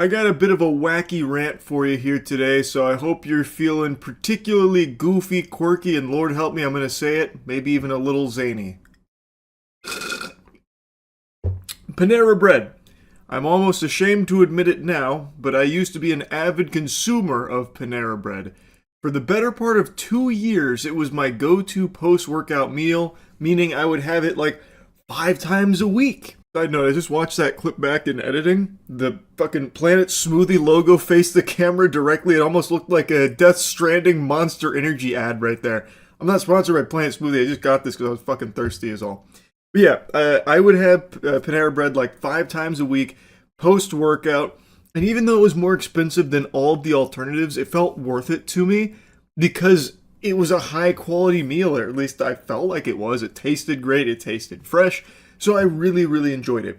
I got a bit of a wacky rant for you here today, so I hope you're feeling particularly goofy, quirky, and Lord help me, I'm going to say it, maybe even a little zany. Panera Bread. I'm almost ashamed to admit it now, but I used to be an avid consumer of Panera Bread. For the better part of 2 years, it was my go-to post-workout meal, meaning I would have it like 5 times a week. Side note, I just watched that clip back in editing. The fucking Planet Smoothie logo faced the camera directly. It almost looked like a Death Stranding Monster Energy ad right there. I'm not sponsored by Planet Smoothie, I just got this because I was fucking thirsty is all. But yeah, I would have Panera Bread like 5 times a week, post-workout. And even though it was more expensive than all of the alternatives, it felt worth it to me because it was a high-quality meal, or at least I felt like it was. It tasted great, it tasted fresh. So I really, really enjoyed it.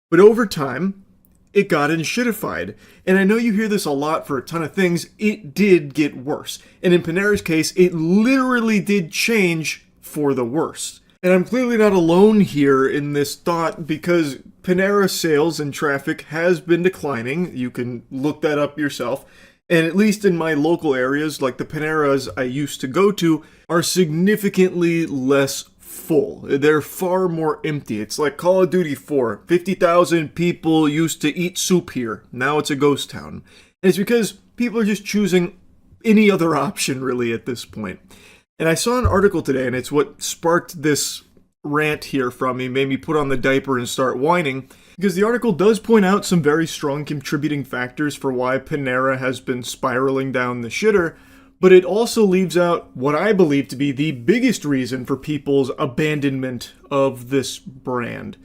But over time, it got shittified. And I know you hear this a lot for a ton of things. It did get worse. And in Panera's case, it literally did change for the worse. And I'm clearly not alone here in this thought because Panera sales and traffic has been declining. You can look that up yourself. And at least in my local areas, like the Paneras I used to go to, are significantly less full. They're far more empty. It's like Call of Duty 4. 50,000 people used to eat soup here. Now it's a ghost town. And it's because people are just choosing any other option really at this point. And I saw an article today, and it's what sparked this rant here from me, made me put on the diaper and start whining, because the article does point out some very strong contributing factors for why Panera has been spiraling down the shitter, but it also leaves out what I believe to be the biggest reason for people's abandonment of this brand.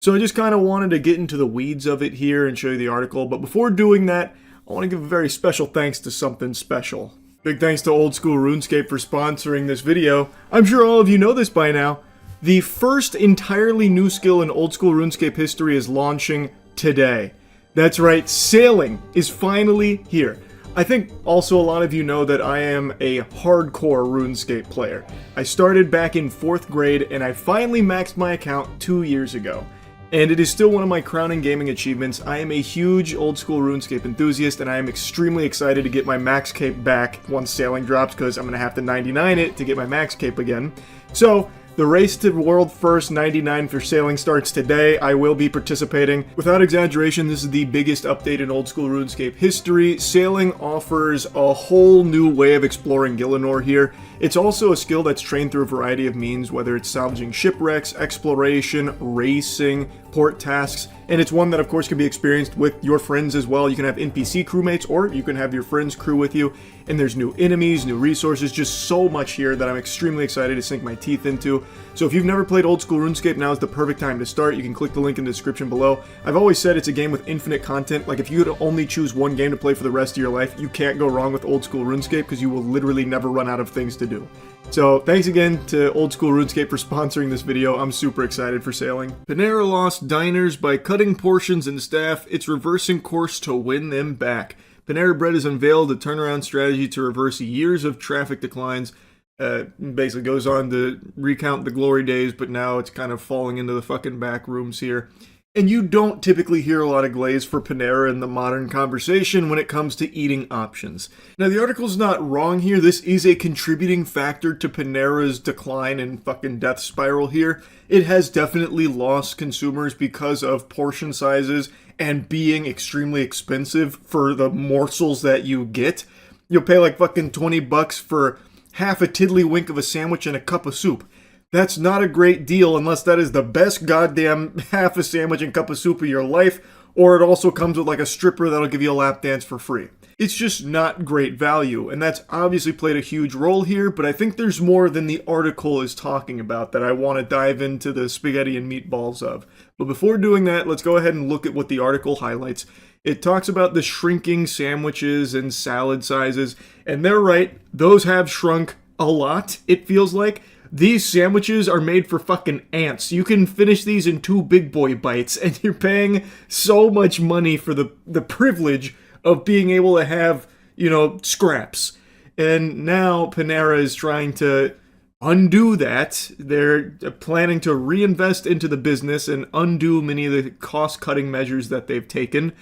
So I just kind of wanted to get into the weeds of it here and show you the article, but before doing that, I want to give a very special thanks to something special. Big thanks to Old School RuneScape for sponsoring this video. I'm sure all of you know this by now. The first entirely new skill in Old School RuneScape history is launching today. That's right, sailing is finally here. I think also a lot of you know that I am a hardcore RuneScape player. I started back in 4th grade and I finally maxed my account 2 years ago. And it is still one of my crowning gaming achievements. I am a huge Old School RuneScape enthusiast and I am extremely excited to get my max cape back once sailing drops because I'm going to have to 99 it to get my max cape again. So, the race to world first 99 for sailing starts today. I will be participating. Without exaggeration, this is the biggest update in Old School RuneScape history. Sailing offers a whole new way of exploring Gielinor here. It's also a skill that's trained through a variety of means, whether it's salvaging shipwrecks, exploration, racing, port tasks, and it's one that of course can be experienced with your friends as well. You can have NPC crewmates or you can have your friends crew with you, and there's new enemies, new resources, just so much here that I'm extremely excited to sink my teeth into. So if you've never played Old School RuneScape, now is the perfect time to start. You can click the link in the description below. I've always said it's a game with infinite content. Like if you could only choose one game to play for the rest of your life, you can't go wrong with Old School RuneScape because you will literally never run out of things to do. So thanks again to Old School RuneScape for sponsoring this video. I'm super excited for sailing. Panera lost diners by cutting portions and staff. It's reversing course to win them back. Panera Bread has unveiled a turnaround strategy to reverse years of traffic declines. Basically goes on to recount the glory days, but now it's kind of falling into the fucking back rooms here. And you don't typically hear a lot of glaze for Panera in the modern conversation when it comes to eating options. Now, the article's not wrong here. This is a contributing factor to Panera's decline and fucking death spiral here. It has definitely lost consumers because of portion sizes and being extremely expensive for the morsels that you get. You'll pay like fucking 20 bucks for half a tiddlywink of a sandwich and a cup of soup. That's not a great deal unless that is the best goddamn half a sandwich and cup of soup of your life, or it also comes with like a stripper that'll give you a lap dance for free. It's just not great value, and that's obviously played a huge role here, but I think there's more than the article is talking about that I want to dive into the spaghetti and meatballs of. But before doing that, let's go ahead and look at what the article highlights. It talks about the shrinking sandwiches and salad sizes, and they're right, those have shrunk a lot, it feels like. These sandwiches are made for fucking ants. You can finish these in 2 big boy bites, and you're paying so much money for the privilege of being able to have, you know, scraps. And now Panera is trying to undo that. They're planning to reinvest into the business and undo many of the cost-cutting measures that they've taken.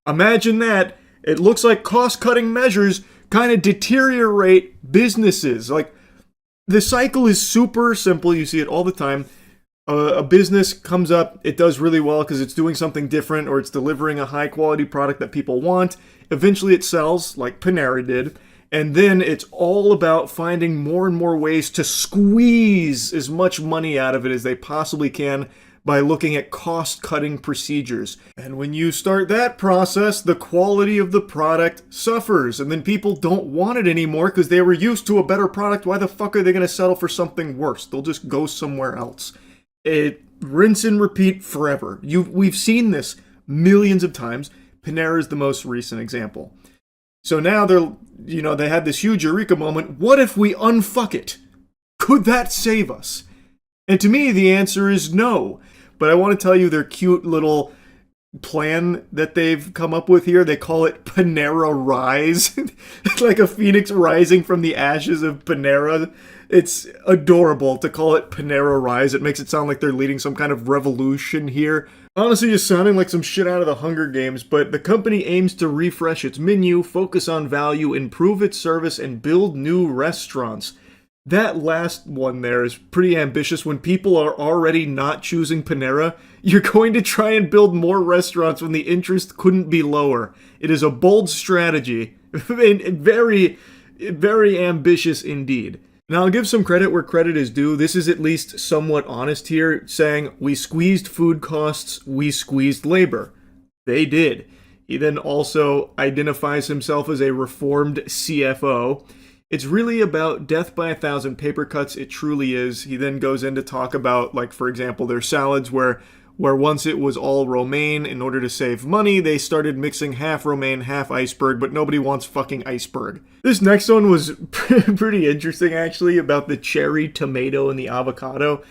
Imagine that. It looks like cost-cutting measures kind of deteriorate businesses. Like, the cycle is super simple. You see it all the time. A business comes up, it does really well because it's doing something different or it's delivering a high-quality product that people want. Eventually it sells, like Panera did. And then it's all about finding more and more ways to squeeze as much money out of it as they possibly can by looking at cost-cutting procedures. And when you start that process, the quality of the product suffers. And then people don't want it anymore because they were used to a better product. Why the fuck are they going to settle for something worse? They'll just go somewhere else. It rinse and repeat forever. We've seen this millions of times. Panera is the most recent example. So now they had this huge eureka moment. What if we unfuck it? Could that save us? And to me, the answer is no. But I want to tell you their cute little plan that they've come up with here. They call it Panera Rise. It's like a phoenix rising from the ashes of Panera. It's adorable to call it Panera Rise. It makes it sound like they're leading some kind of revolution here. Honestly, just sounding like some shit out of the Hunger Games, but the company aims to refresh its menu, focus on value, improve its service, and build new restaurants. That last one there is pretty ambitious. When people are already not choosing Panera, you're going to try and build more restaurants when the interest couldn't be lower. It is a bold strategy. Very, very ambitious indeed. Now, I'll give some credit where credit is due. This is at least somewhat honest here, saying, we squeezed food costs, we squeezed labor. They did. He then also identifies himself as a reformed CFO. It's really about death by 1,000 paper cuts. It truly is. He then goes in to talk about, like, for example, their salads where once it was all romaine, in order to save money, they started mixing half romaine, half iceberg, but nobody wants fucking iceberg. This next one was pretty interesting, actually, about the cherry tomato and the avocado.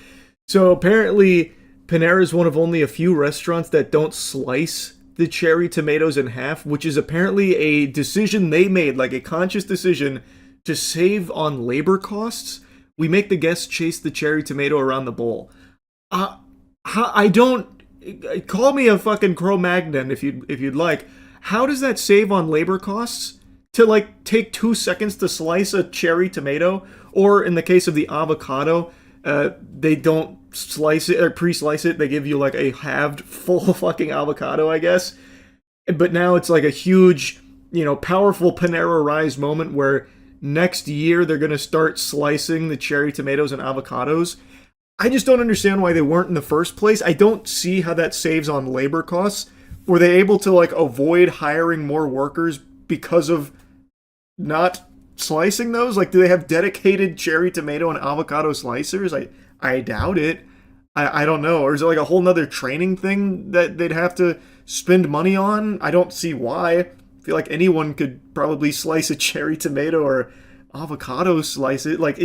So apparently, Panera is one of only a few restaurants that don't slice the cherry tomatoes in half, which is apparently a decision they made, like a conscious decision to save on labor costs. We make the guests chase the cherry tomato around the bowl. I don't... Call me a fucking Cro-Magnon if you'd like. How does that save on labor costs? To, like, take 2 seconds to slice a cherry tomato? Or, in the case of the avocado, they don't slice it or pre-slice it. They give you, like, a halved full fucking avocado, I guess. But now it's like a huge, powerful Panera Rise moment where next year they're going to start slicing the cherry tomatoes and avocados. I just don't understand why they weren't in the first place. I don't see how that saves on labor costs. Were they able to, like, avoid hiring more workers because of not slicing those? Like, do they have dedicated cherry tomato and avocado slicers? I doubt it. I don't know. Or is it like a whole nother training thing that they'd have to spend money on? I don't see why. I feel like anyone could probably slice a cherry tomato or avocado slice it. Like,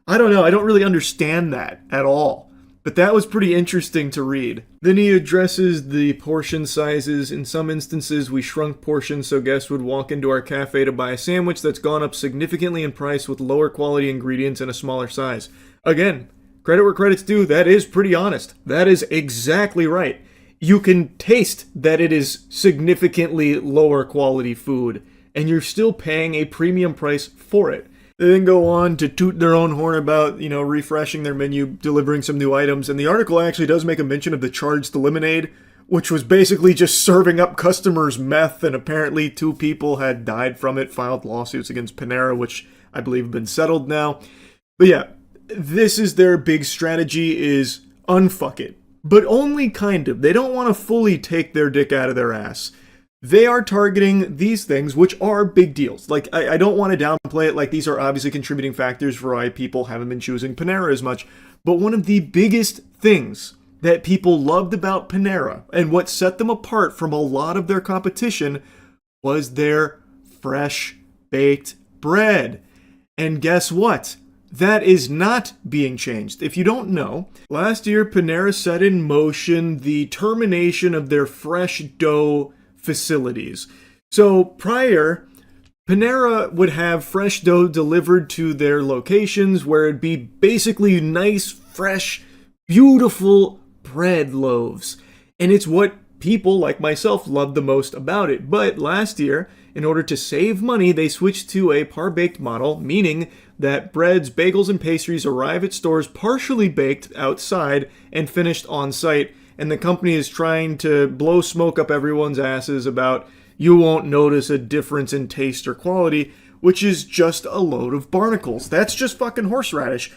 I don't know. I don't really understand that at all. But that was pretty interesting to read. Then he addresses the portion sizes. In some instances, we shrunk portions so guests would walk into our cafe to buy a sandwich that's gone up significantly in price with lower quality ingredients and a smaller size. Again, credit where credit's due. That is pretty honest. That is exactly right. You can taste that it is significantly lower quality food, and you're still paying a premium price for it. They then go on to toot their own horn about, refreshing their menu, delivering some new items. And the article actually does make a mention of the charged lemonade, which was basically just serving up customers meth. And apparently 2 people had died from it, filed lawsuits against Panera, which I believe have been settled now. But yeah, this is their big strategy, is unfuck it. But only kind of. They don't want to fully take their dick out of their ass. They are targeting these things, which are big deals. Like, I don't want to downplay it, like these are obviously contributing factors for why people haven't been choosing Panera as much. But one of the biggest things that people loved about Panera, and what set them apart from a lot of their competition, was their fresh baked bread. And guess what? That is not being changed. If you don't know, last year Panera set in motion the termination of their fresh dough facilities. So prior, Panera would have fresh dough delivered to their locations where it'd be basically nice, fresh, beautiful bread loaves. And it's what people like myself love the most about it. But last year, in order to save money, they switched to a par-baked model, meaning that breads, bagels, and pastries arrive at stores partially baked outside and finished on site. And the company is trying to blow smoke up everyone's asses about you won't notice a difference in taste or quality, which is just a load of barnacles. That's just fucking horseradish.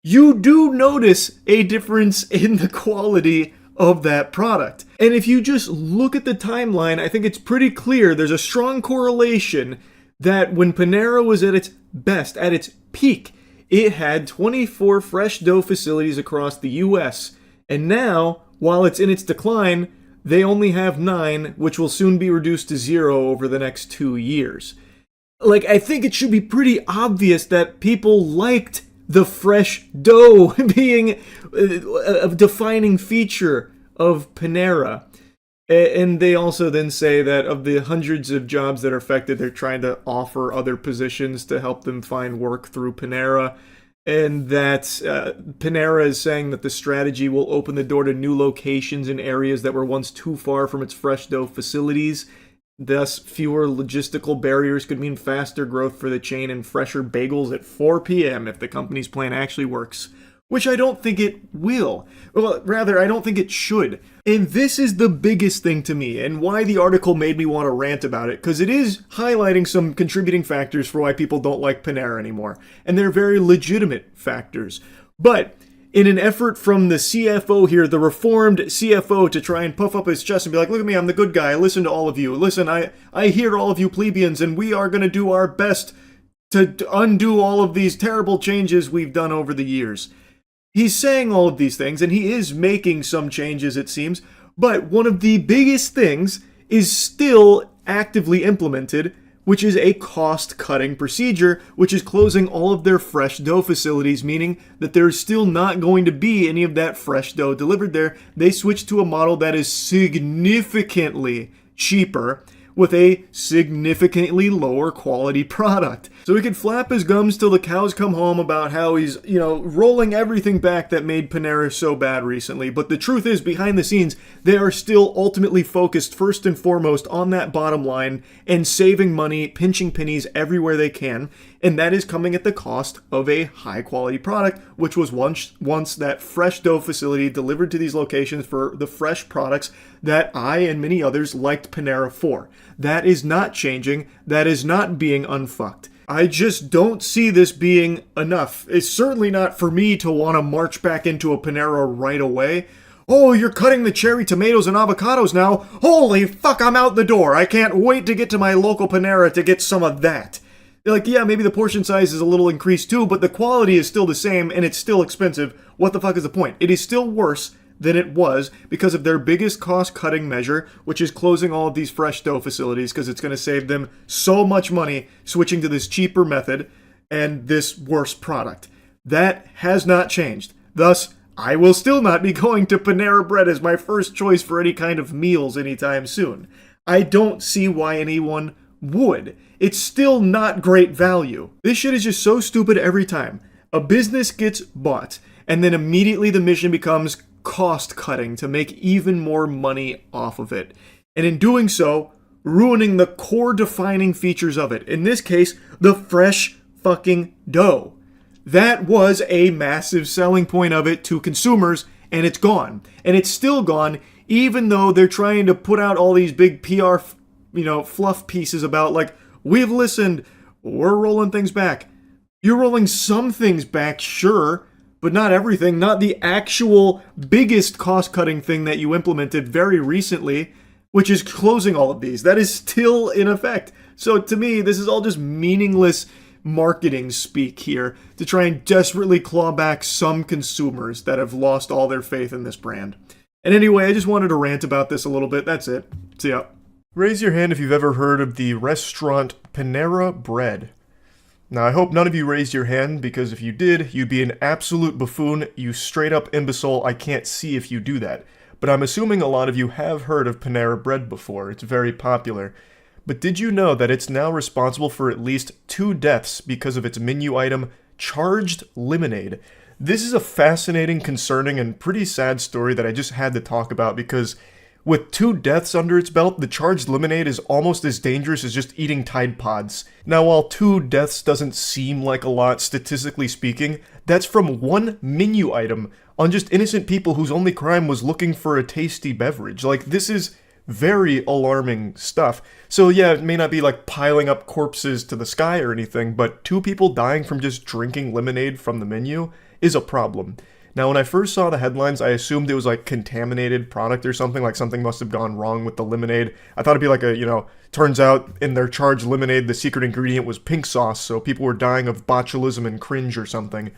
You do notice a difference in the quality of that product. And if you just look at the timeline, I think it's pretty clear there's a strong correlation that when Panera was at its best, at its peak, it had 24 fresh dough facilities across the US. And now, while it's in its decline, they only have 9, which will soon be reduced to 0 over the next 2 years. Like, I think it should be pretty obvious that people liked the fresh dough being a defining feature of Panera. And they also then say that of the hundreds of jobs that are affected, they're trying to offer other positions to help them find work through Panera. And that Panera is saying that the strategy will open the door to new locations in areas that were once too far from its fresh dough facilities. Thus, fewer logistical barriers could mean faster growth for the chain and fresher bagels at 4 p.m. if the company's plan actually works. Which I don't think it will. Well, rather, I don't think it should. And this is the biggest thing to me, and why the article made me want to rant about it, because it is highlighting some contributing factors for why people don't like Panera anymore. And they're very legitimate factors. But in an effort from the CFO here, the reformed CFO, to try and puff up his chest and be like, look at me, I'm the good guy, I listen to all of you. Listen, I hear all of you plebeians, and we are going to do our best to undo all of these terrible changes we've done over the years. He's saying all of these things, and he is making some changes, it seems, but one of the biggest things is still actively implemented, which is a cost-cutting procedure, which is closing all of their fresh dough facilities, meaning that there's still not going to be any of that fresh dough delivered there. They switched to a model that is significantly cheaper, with a significantly lower quality product. So he could flap his gums till the cows come home about how he's, rolling everything back that made Panera so bad recently. But the truth is, behind the scenes, they are still ultimately focused first and foremost on that bottom line and saving money, pinching pennies everywhere they can. And that is coming at the cost of a high quality product, which was once that fresh dough facility delivered to these locations for the fresh products that I and many others liked Panera for. That is not changing. That is not being unfucked. I just don't see this being enough. It's certainly not for me to want to march back into a Panera right away. Oh, you're cutting the cherry tomatoes and avocados now. Holy fuck, I'm out the door. I can't wait to get to my local Panera to get some of that. Like, yeah, maybe the portion size is a little increased too, but the quality is still the same and it's still expensive. What the fuck is the point? It is still worse than it was because of their biggest cost-cutting measure, which is closing all of these fresh dough facilities because it's going to save them so much money switching to this cheaper method and this worse product. That has not changed. Thus, I will still not be going to Panera Bread as my first choice for any kind of meals anytime soon. I don't see why anyone would. It's still not great value. This shit is just so stupid every time. A business gets bought, and then immediately the mission becomes cost cutting to make even more money off of it. And in doing so, ruining the core defining features of it. In this case, the fresh fucking dough. That was a massive selling point of it to consumers, and it's gone. And it's still gone, even though they're trying to put out all these big PR, fluff pieces about, like, we've listened, we're rolling things back. You're rolling some things back, sure, but not everything. Not the actual biggest cost-cutting thing that you implemented very recently, which is closing all of these. That is still in effect. So to me, this is all just meaningless marketing speak here to try and desperately claw back some consumers that have lost all their faith in this brand. And anyway, I just wanted to rant about this a little bit. That's it. See ya. Raise your hand if you've ever heard of the restaurant Panera Bread. Now, I hope none of you raised your hand, because if you did, you'd be an absolute buffoon, you straight up imbecile. I can't see if you do that. But I'm assuming a lot of you have heard of Panera Bread before. It's very popular. But did you know that it's now responsible for at least 2 deaths because of its menu item, charged lemonade? This is a fascinating, concerning, and pretty sad story that I just had to talk about because With 2 deaths under its belt, the charged lemonade is almost as dangerous as just eating Tide Pods. Now, while 2 deaths doesn't seem like a lot statistically speaking, that's from one menu item on just innocent people whose only crime was looking for a tasty beverage. Like, this is very alarming stuff. So yeah, it may not be like piling up corpses to the sky or anything, but 2 people dying from just drinking lemonade from the menu is a problem. Now, when I first saw the headlines, I assumed it was like contaminated product or something, like something must have gone wrong with the lemonade. I thought it'd be like turns out in their charged lemonade, the secret ingredient was pink sauce, so people were dying of botulism and cringe or something.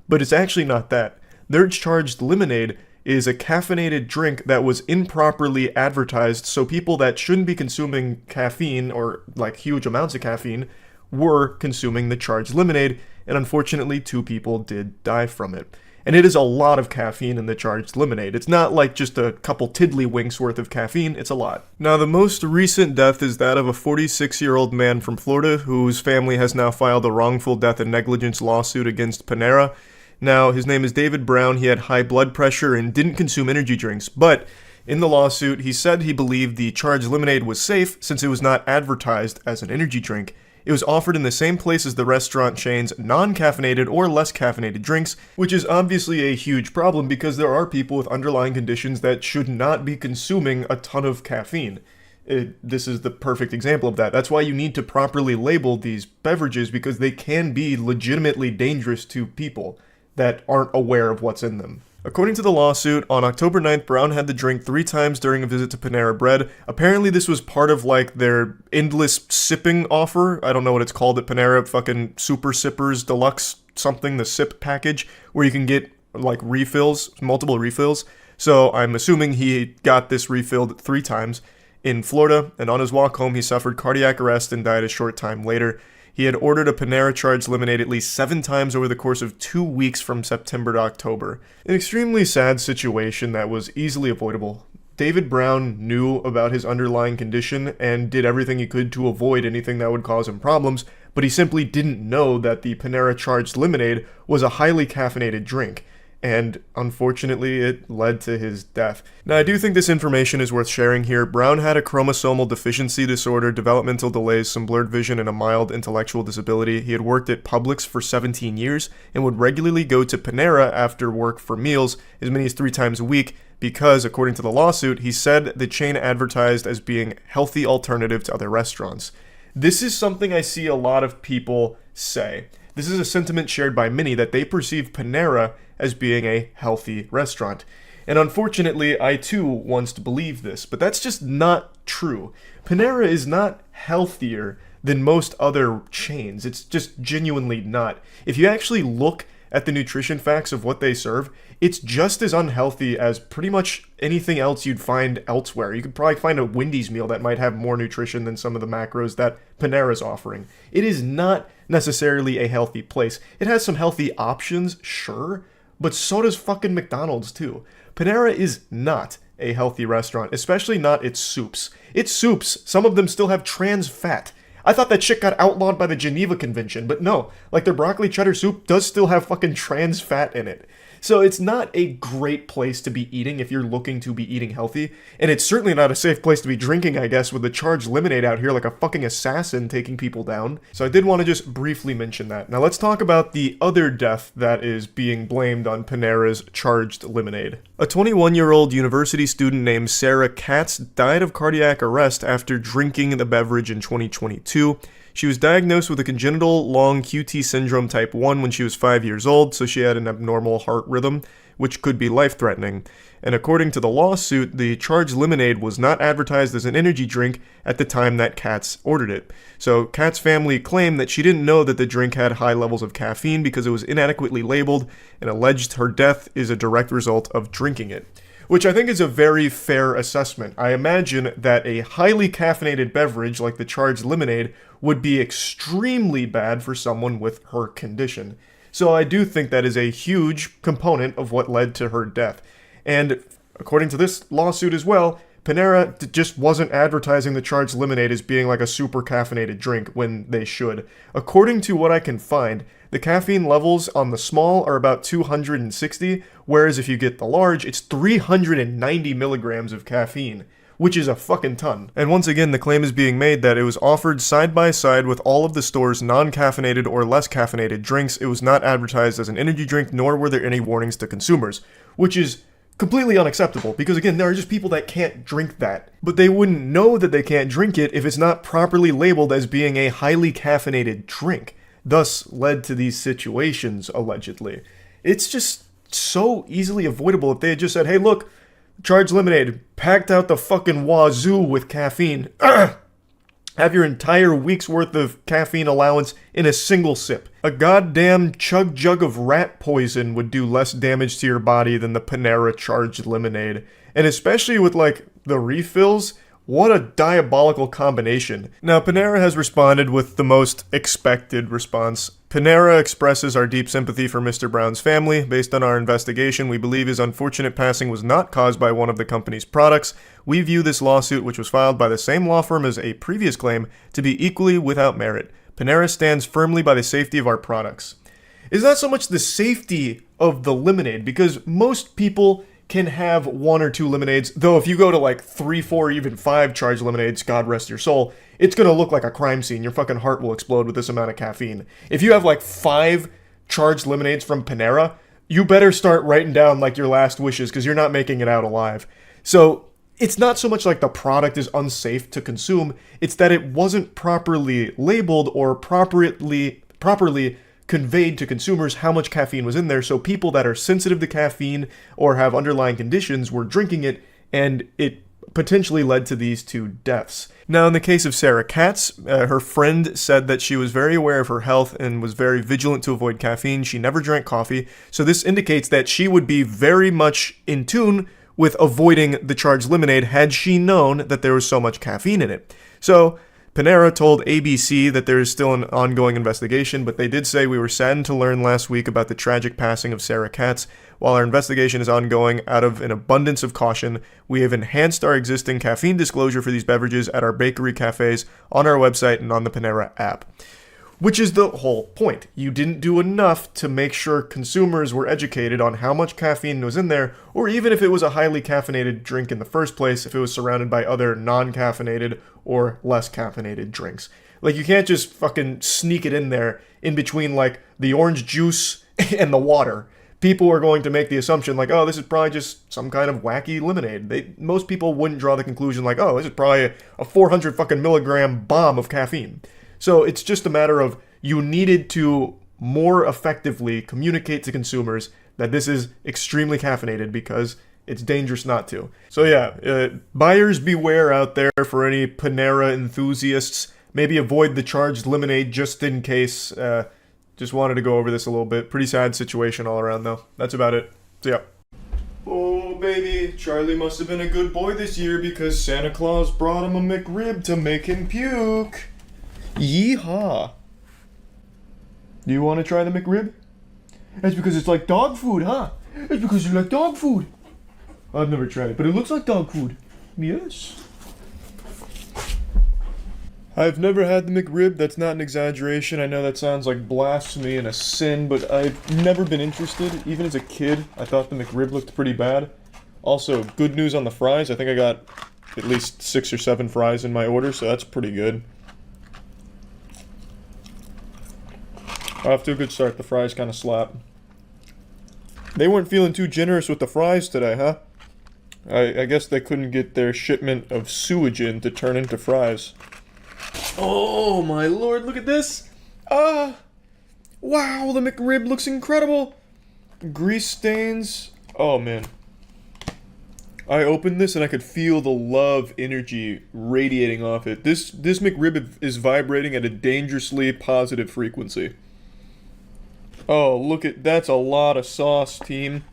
But it's actually not that. Their charged lemonade is a caffeinated drink that was improperly advertised, so people that shouldn't be consuming caffeine or like huge amounts of caffeine were consuming the charged lemonade, and unfortunately 2 people did die from it. And it is a lot of caffeine in the charged lemonade. It's not like just a couple tiddlywinks worth of caffeine, it's a lot. Now, the most recent death is that of a 46-year-old man from Florida whose family has now filed a wrongful death and negligence lawsuit against Panera. Now, his name is David Brown. He had high blood pressure and didn't consume energy drinks, but in the lawsuit, he said he believed the charged lemonade was safe since it was not advertised as an energy drink. It was offered in the same place as the restaurant chain's non-caffeinated or less caffeinated drinks, which is obviously a huge problem because there are people with underlying conditions that should not be consuming a ton of caffeine. This is the perfect example of that. That's why you need to properly label these beverages, because they can be legitimately dangerous to people that aren't aware of what's in them. According to the lawsuit, on October 9th, Brown had the drink 3 times during a visit to Panera Bread. Apparently this was part of like their endless sipping offer. I don't know what it's called at Panera, fucking Super Sippers Deluxe something, the sip package, where you can get like refills, multiple refills. So I'm assuming he got this refilled 3 times in Florida, and on his walk home he suffered cardiac arrest and died a short time later. He had ordered a Panera charged lemonade at least 7 times over the course of 2 weeks from September to October. An extremely sad situation that was easily avoidable. David Brown knew about his underlying condition and did everything he could to avoid anything that would cause him problems, but he simply didn't know that the Panera charged lemonade was a highly caffeinated drink. And unfortunately, it led to his death. Now, I do think this information is worth sharing here. Brown had a chromosomal deficiency disorder, developmental delays, some blurred vision, and a mild intellectual disability. He had worked at Publix for 17 years and would regularly go to Panera after work for meals as many as 3 times a week because, according to the lawsuit, he said the chain advertised as being a healthy alternative to other restaurants. This is something I see a lot of people say. This is a sentiment shared by many that they perceive Panera as being a healthy restaurant. And unfortunately, I too once believed this, but that's just not true. Panera is not healthier than most other chains. It's just genuinely not. If you actually look at the nutrition facts of what they serve, it's just as unhealthy as pretty much anything else you'd find elsewhere. You could probably find a Wendy's meal that might have more nutrition than some of the macros that Panera's offering. It is not necessarily a healthy place. It has some healthy options, sure, but so does fucking McDonald's too. Panera is not a healthy restaurant, especially not its soups. Its soups, some of them still have trans fat. I thought that shit got outlawed by the Geneva Convention, but no, like their broccoli cheddar soup does still have fucking trans fat in it. So it's not a great place to be eating if you're looking to be eating healthy, and it's certainly not a safe place to be drinking, I guess, with the charged lemonade out here like a fucking assassin taking people down. So I did want to just briefly mention that. Now let's talk about the other death that is being blamed on Panera's charged lemonade. A 21-year-old university student named Sarah Katz died of cardiac arrest after drinking the beverage in 2022. She was diagnosed with a congenital long QT syndrome type 1 when she was 5 years old, so she had an abnormal heart rhythm, which could be life-threatening. And according to the lawsuit, the charged lemonade was not advertised as an energy drink at the time that Katz ordered it. So Katz's family claimed that she didn't know that the drink had high levels of caffeine because it was inadequately labeled, and alleged her death is a direct result of drinking it. Which I think is a very fair assessment. I imagine that a highly caffeinated beverage like the charged lemonade would be extremely bad for someone with her condition. So I do think that is a huge component of what led to her death. And according to this lawsuit as well, Panera just wasn't advertising the charged lemonade as being like a super caffeinated drink when they should. According to what I can find, the caffeine levels on the small are about 260, whereas if you get the large, it's 390 milligrams of caffeine, which is a fucking ton. And once again, the claim is being made that it was offered side by side with all of the store's non-caffeinated or less caffeinated drinks. It was not advertised as an energy drink, nor were there any warnings to consumers, which is completely unacceptable, because again, there are just people that can't drink that. But they wouldn't know that they can't drink it if it's not properly labeled as being a highly caffeinated drink, thus led to these situations, allegedly. It's just so easily avoidable if they had just said, hey look, Charged Lemonade, packed out the fucking wazoo with caffeine. Have your entire week's worth of caffeine allowance in a single sip. A goddamn chug jug of rat poison would do less damage to your body than the Panera Charged Lemonade. And especially with, like, the refills, what a diabolical combination. Now, Panera has responded with the most expected response. Panera expresses our deep sympathy for Mr. Brown's family. Based on our investigation, we believe his unfortunate passing was not caused by one of the company's products. We view this lawsuit, which was filed by the same law firm as a previous claim, to be equally without merit. Panera stands firmly by the safety of our products. It's not so much the safety of the lemonade, because most people can have 1 or 2 lemonades, though if you go to like 3, 4, even 5 charged lemonades, God rest your soul, it's gonna look like a crime scene. Your fucking heart will explode with this amount of caffeine. If you have like 5 charged lemonades from Panera, you better start writing down like your last wishes, because you're not making it out alive. So it's not so much like the product is unsafe to consume, it's that it wasn't properly labeled or properly conveyed to consumers how much caffeine was in there, so people that are sensitive to caffeine or have underlying conditions were drinking it, and it potentially led to these 2 deaths. Now, in the case of Sarah Katz, her friend said that she was very aware of her health and was very vigilant to avoid caffeine. She never drank coffee, so this indicates that she would be very much in tune with avoiding the charged lemonade had she known that there was so much caffeine in it. So Panera told ABC that there is still an ongoing investigation, but they did say we were saddened to learn last week about the tragic passing of Sarah Katz. While our investigation is ongoing, out of an abundance of caution, we have enhanced our existing caffeine disclosure for these beverages at our bakery cafes, on our website, and on the Panera app. Which is the whole point. You didn't do enough to make sure consumers were educated on how much caffeine was in there, or even if it was a highly caffeinated drink in the first place, if it was surrounded by other non-caffeinated or less caffeinated drinks. Like, you can't just fucking sneak it in there in between, like, the orange juice and the water. People are going to make the assumption, like, oh, this is probably just some kind of wacky lemonade. Most people wouldn't draw the conclusion, like, oh, this is probably a 400 fucking milligram bomb of caffeine. So it's just a matter of you needed to more effectively communicate to consumers that this is extremely caffeinated because it's dangerous not to. So yeah, buyers beware out there for any Panera enthusiasts. Maybe avoid the charged lemonade just in case. Just wanted to go over this a little bit. Pretty sad situation all around though. That's about it. So yeah. Oh baby, Charlie must have been a good boy this year because Santa Claus brought him a McRib to make him puke. Yeehaw. Do you want to try the McRib? That's because it's like dog food, huh? It's because you like dog food. I've never tried it, but it looks like dog food. Yes. I've never had the McRib. That's not an exaggeration. I know that sounds like blasphemy and a sin, but I've never been interested. Even as a kid, I thought the McRib looked pretty bad. Also, good news on the fries. I think I got at least 6 or 7 fries in my order, so that's pretty good. Off to a good start. The fries kind of slap. They weren't feeling too generous with the fries today, huh? I guess they couldn't get their shipment of sewage in to turn into fries. Oh my lord, look at this! Wow, the McRib looks incredible! Grease stains. Oh man. I opened this and I could feel the love energy radiating off it. This McRib is vibrating at a dangerously positive frequency. Oh, look at, that's a lot of sauce, team.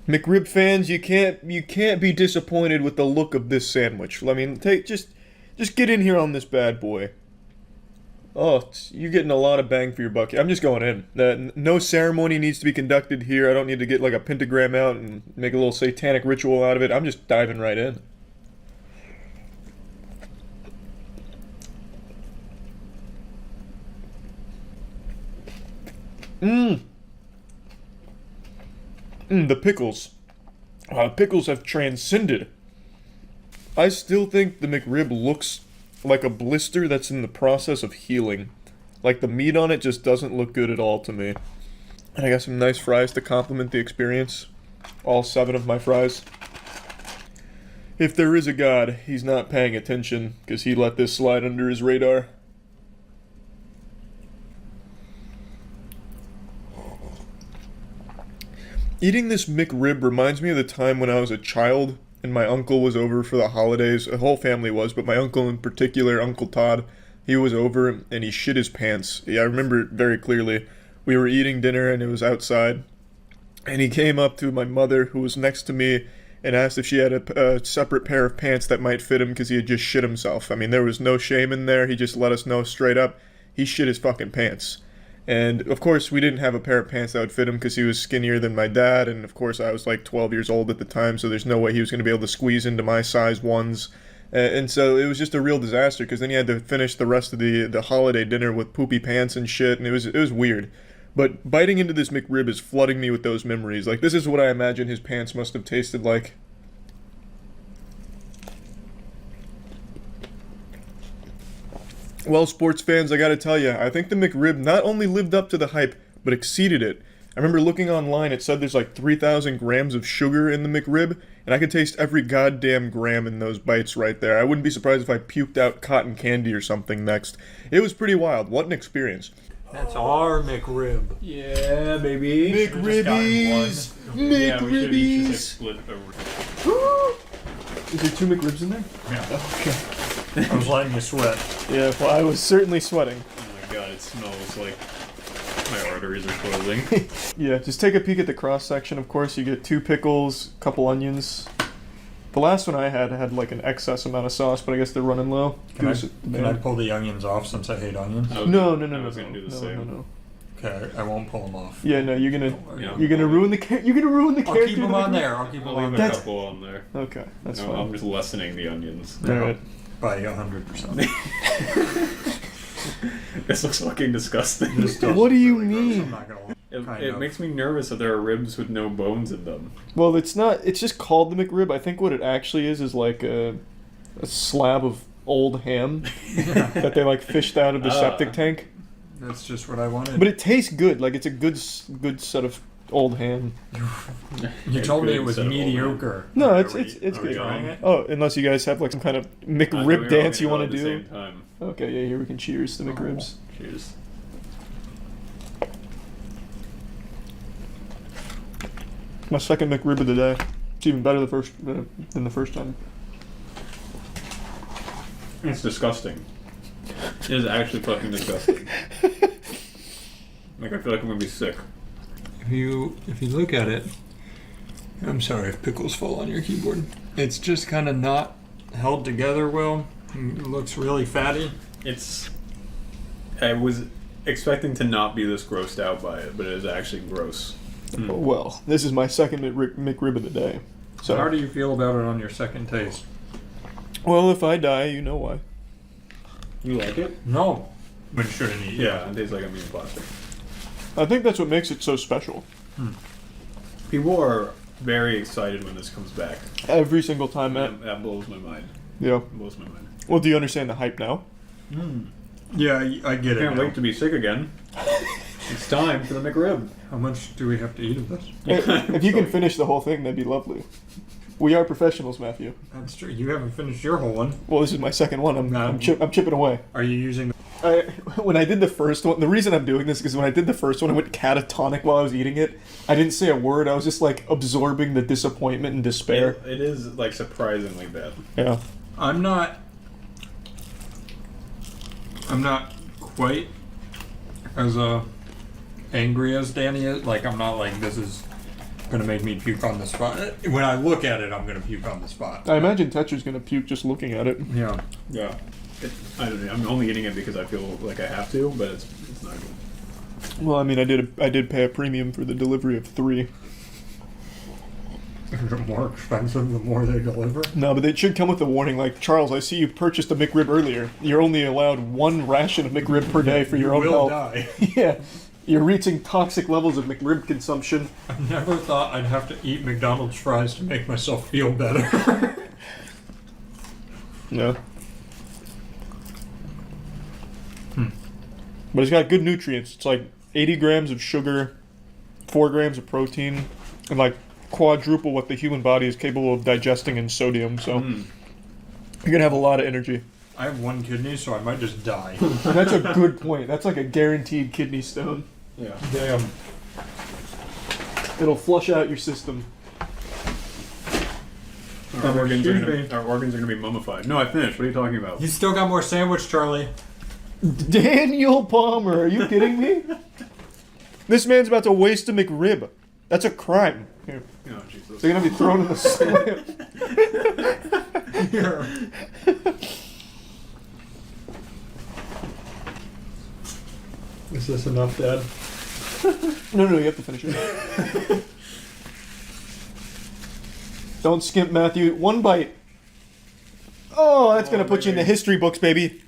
McRib fans, you can't be disappointed with the look of this sandwich. I mean, just get in here on this bad boy. Oh, you're getting a lot of bang for your buck. I'm just going in. No ceremony needs to be conducted here. I don't need to get like a pentagram out and make a little satanic ritual out of it. I'm just diving right in. The pickles. Pickles have transcended I still think the McRib looks like a blister that's in the process of healing. Like the meat on it just doesn't look good at all to me. And I got some nice fries to complement the experience. All 7 of my fries. If there is a God, he's not paying attention because he let this slide under his radar. Eating this McRib reminds me of the time when I was a child and my uncle was over for the holidays. The whole family was, but my uncle in particular, Uncle Todd, he was over and he shit his pants. Yeah, I remember it very clearly. We were eating dinner and it was outside. And he came up to my mother, who was next to me, and asked if she had a separate pair of pants that might fit him because he had just shit himself. I mean, there was no shame in there. He just let us know straight up he shit his fucking pants. And, of course, we didn't have a pair of pants that would fit him because he was skinnier than my dad. And, of course, I was like 12 years old at the time, so there's no way he was going to be able to squeeze into my size ones. And so it was just a real disaster because then he had to finish the rest of the holiday dinner with poopy pants and shit, and it was weird. But biting into this McRib is flooding me with those memories. Like, this is what I imagine his pants must have tasted like. Well, sports fans, I gotta tell you, I think the McRib not only lived up to the hype, but exceeded it. I remember looking online, it said there's like 3,000 grams of sugar in the McRib, and I could taste every goddamn gram in those bites right there. I wouldn't be surprised if I puked out cotton candy or something next. It was pretty wild. What an experience. That's our McRib. Yeah, baby. McRibbies! Yeah, we should each McRibbies! just split a... Is there 2 McRibs in there? Yeah. Okay. I was letting you sweat. Yeah, well, I was certainly sweating. Oh my god, it smells like my arteries are closing. Yeah, just take a peek at the cross section. Of course, you get 2 pickles, a couple onions. The last one I had like an excess amount of sauce, but I guess they're running low. Can I pull the onions off since I hate onions? No. I was gonna do the same. No. Okay, I won't pull them off. Yeah, no, you're gonna Yeah. ruin the you're gonna ruin the I'll character. keep them on there. I'll keep them I'll on leave there. a couple on there. Okay, that's No, fine. I'm just lessening the onions. All right. By 100%. This looks fucking disgusting. This stuff's What do you really gross, mean? I'm not gonna lie. It makes me nervous that there are ribs with no bones in them. Well, it's not. It's just called the McRib. I think what it actually is like a slab of old ham that they like fished out of the septic tank. That's just what I wanted. But it tastes good. Like it's a good set of old ham. You told me it was mediocre. No, it's Are we good. trying it? Oh, unless you guys have like some kind of McRib dance you want to do. At the same time. Okay, yeah, here we can cheers to McRibs. Cheers. My second McRib of the day. It's even better than the first time. It's disgusting. It is actually fucking disgusting. Like, I feel like I'm gonna be sick. If you look at it, I'm sorry if pickles fall on your keyboard. It's just kind of not held together well. It looks really fatty. I was expecting to not be this grossed out by it, but it is actually gross. Well, this is my second McRib of the day. So how do you feel about it on your second taste? Well, if I die, you know why. You like it? No. But you shouldn't eat it. Yeah, it tastes like I'm eating plastic. I think that's what makes it so special. People are very excited when this comes back. Every single time, Matt. That blows my mind. Yeah. It blows my mind. Well, do you understand the hype now? Yeah, I get it. Can't now. wait to be sick again. It's time for the McRib. How much do we have to eat of this? If you can finish the whole thing, that'd be lovely. We are professionals, Matthew. That's true. You haven't finished your whole one. Well, this is my second one. I'm chipping away. Are you using... When I did the first one, the reason I'm doing this is because when I did the first one, I went catatonic while I was eating it. I didn't say a word. I was just like absorbing the disappointment and despair. It is like surprisingly bad. Yeah. I'm not quite as angry as Danny is. Like, I'm not like, this is gonna make me puke on the spot. When I look at it, I'm gonna puke on the spot. I imagine Tetcher's gonna puke just looking at it. Yeah. Yeah. I don't know. I'm only eating it because I feel like I have to, but it's not good. Well, I mean, I did pay a premium for the delivery of 3. Is it more expensive the more they deliver? No, but it should come with a warning like, Charles, I see you purchased a McRib earlier. You're only allowed 1 ration of McRib per day for your own will health. Die. Yeah. You're reaching toxic levels of McRib consumption. I never thought I'd have to eat McDonald's fries to make myself feel better. No. But it's got good nutrients. It's like 80 grams of sugar, 4 grams of protein, and like quadruple what the human body is capable of digesting in sodium. So you're gonna have a lot of energy. I have 1 kidney, so I might just die. That's a good point. That's like a guaranteed kidney stone. Yeah. Damn. It'll flush out your system. Our organs, are Excuse gonna, our organs are gonna be mummified. No, I finished. What are you talking about? You still got more sandwich, Charlie. Daniel Palmer, are you kidding me? This man's about to waste a McRib. That's a crime. Here. Oh, Jesus. They're gonna be thrown in the slam. Here. Is this enough, Dad? No, you have to finish it. Don't skimp, Matthew. 1 bite. Oh, that's gonna put you in the history books, baby.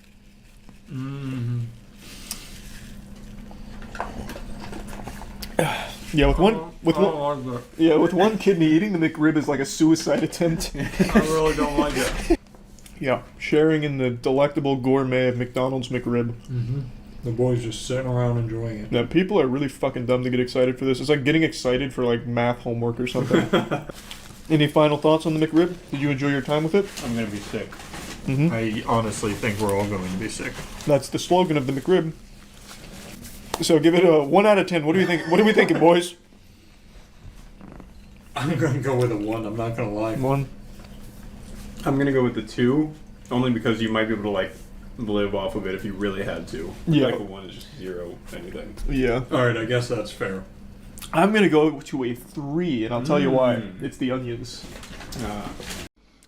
Yeah, with one kidney, eating the McRib is like a suicide attempt. I really don't like it. Yeah, sharing in the delectable gourmet of McDonald's McRib. The boys just sitting around enjoying it. Now, people are really fucking dumb to get excited for this. It's like getting excited for like math homework or something. Any final thoughts on the McRib? Did you enjoy your time with it? I'm gonna be sick. I honestly think we're all going to be sick. That's the slogan of the McRib. So give it a 1 out of 10. What do you think? What are we thinking, boys? I'm gonna go with a 1. I'm not gonna lie. 1. I'm gonna go with the 2, only because you might be able to like live off of it if you really had to. Yeah. Like a 1 is just 0 anything. Yeah. All right, I guess that's fair. I'm gonna go to a 3, and I'll tell you why. It's the onions.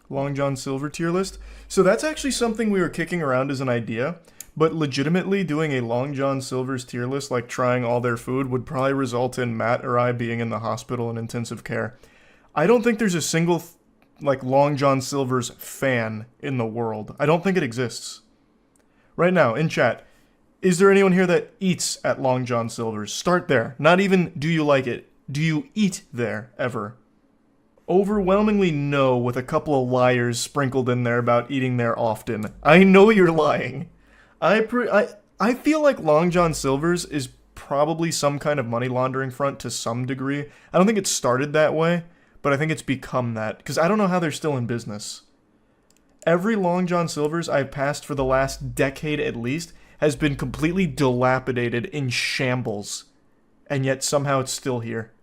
Long John Silver tier list. So that's actually something we were kicking around as an idea, but legitimately doing a Long John Silver's tier list, like trying all their food, would probably result in Matt or I being in the hospital in intensive care. I don't think there's a single like Long John Silver's fan in the world. I don't think it exists. Right now, in chat, is there anyone here that eats at Long John Silver's? Start there. Not even do you like it. Do you eat there ever? Overwhelmingly no, with a couple of liars sprinkled in there about eating there often. I know you're lying. I feel like Long John Silver's is probably some kind of money laundering front to some degree. I don't think it started that way, but I think it's become that, because I don't know how they're still in business. Every Long John Silver's I've passed for the last decade at least has been completely dilapidated, in shambles, and yet somehow it's still here.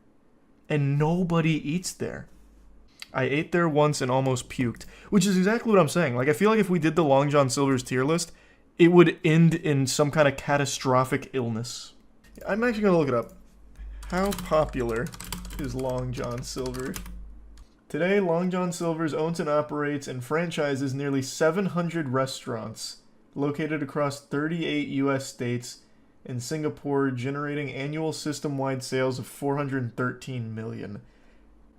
And nobody eats there. I ate there once and almost puked, which is exactly what I'm saying. Like, I feel like if we did the Long John Silver's tier list, it would end in some kind of catastrophic illness. I'm actually going to look it up. How popular is Long John Silver? Today, Long John Silver's owns and operates and franchises nearly 700 restaurants located across 38 U.S. states and Singapore, generating annual system-wide sales of $413 million.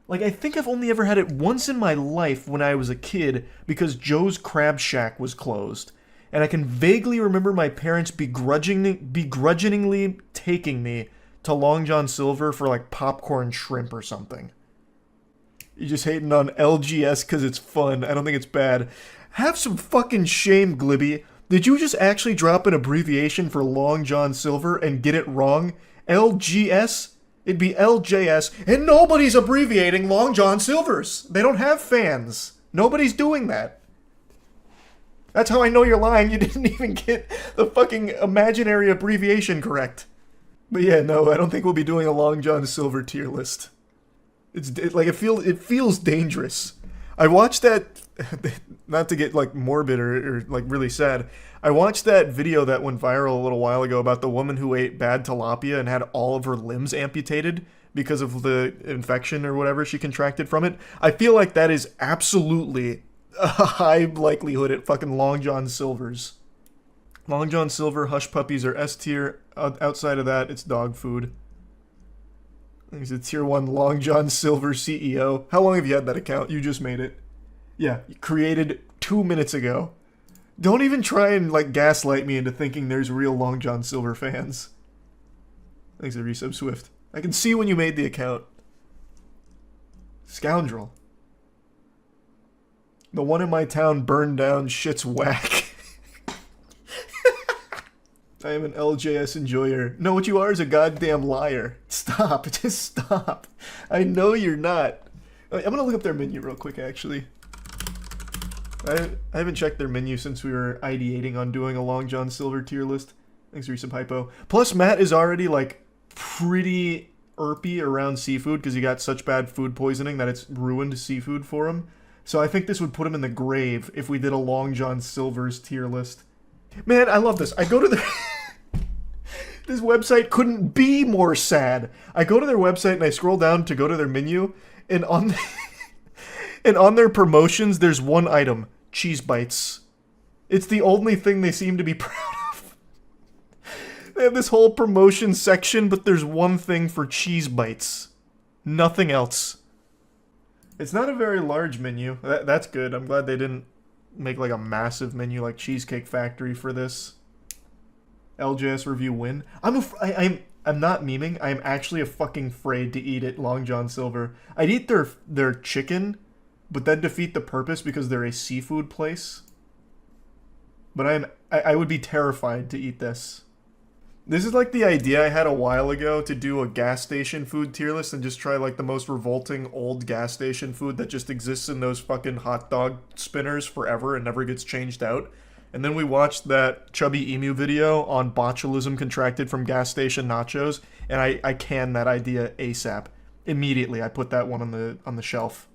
Like, I think I've only ever had it once in my life when I was a kid because Joe's Crab Shack was closed. And I can vaguely remember my parents begrudgingly taking me to Long John Silver for, like, popcorn shrimp or something. You're just hating on LGS because it's fun. I don't think it's bad. Have some fucking shame, Glibby. Did you just actually drop an abbreviation for Long John Silver and get it wrong? LGS? It'd be LJS, and nobody's abbreviating Long John Silver's. They don't have fans. Nobody's doing that. That's how I know you're lying. You didn't even get the fucking imaginary abbreviation correct. But yeah, no, I don't think we'll be doing a Long John Silver tier list. It feels dangerous. I watched that, not to get like morbid or like really sad. I watched that video that went viral a little while ago about the woman who ate bad tilapia and had all of her limbs amputated because of the infection or whatever she contracted from it. I feel like that is absolutely a high likelihood at fucking Long John Silver's. Long John Silver hush puppies are S tier. Outside of that, it's dog food. He's a tier 1 Long John Silver CEO. How long have you had that account? You just made it. Yeah, created 2 minutes ago. Don't even try and like gaslight me into thinking there's real Long John Silver fans. Thanks, Resub Swift. I can see when you made the account. Scoundrel. The one in my town burned down. Shit's whack. I am an LJS enjoyer. No, what you are is a goddamn liar. Stop. Just stop. I know you're not. I'm gonna look up their menu real quick, actually. I haven't checked their menu since we were ideating on doing a Long John Silver tier list. Thanks, Recent Hypo. Plus, Matt is already, like, pretty irpy around seafood because he got such bad food poisoning that it's ruined seafood for him. So I think this would put him in the grave if we did a Long John Silver's tier list. Man, I love this. I go to the... This website couldn't be more sad. I go to their website and I scroll down to go to their menu, and on and on their promotions, there's one item: cheese bites. It's the only thing they seem to be proud of. They have this whole promotion section, but there's one thing for cheese bites. Nothing else. It's not a very large menu. That's good. I'm glad they didn't make like a massive menu like Cheesecake Factory for this. LJS review win. I'm not memeing. I'm actually fucking afraid to eat at Long John Silver. I'd eat their chicken, but that'd defeat the purpose because they're a seafood place. But I would be terrified to eat this. This is like the idea I had a while ago to do a gas station food tier list and just try like the most revolting old gas station food that just exists in those fucking hot dog spinners forever and never gets changed out. And then we watched that Chubby Emu video on botulism contracted from gas station nachos, and I canned that idea ASAP. Immediately, I put that one on the shelf.